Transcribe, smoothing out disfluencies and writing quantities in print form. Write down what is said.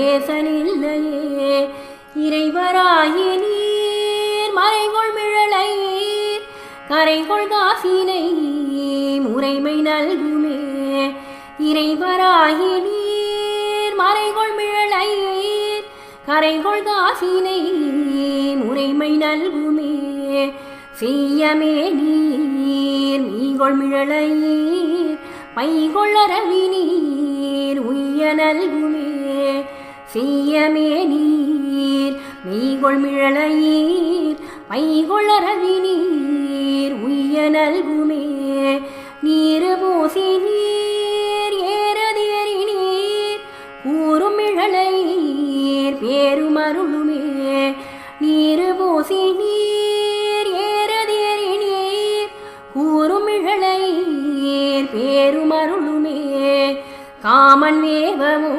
தேசனில்லையே இறைவராயி நீர் மறைகொள் மிழலையீர் கரைகொள் காசினை முறைமை நல்குமே இறைவராயி நீர் மறைகொள் மிழலையீர் கரைகொள் காசினை முறைமை நல்குமே செய்யமே நீர் மீகொள் மிழலையீர் பைகொள் அரவி நீர் உய்ய நல்குமே செய்யமே நீர் மீகொள் மிழலையீர் பைகொள் அரவி நீர் உய்ய நல்குமே நீரு பூசி நீர் ஏறதேறி நீர் கூறும் மிழலையீர் பேருமருளுமே நீரு பூசி நீர் ஏறதேறி நீர் கூறும் மிழலையீர் பேருமருளுமே காமன் மேவமோ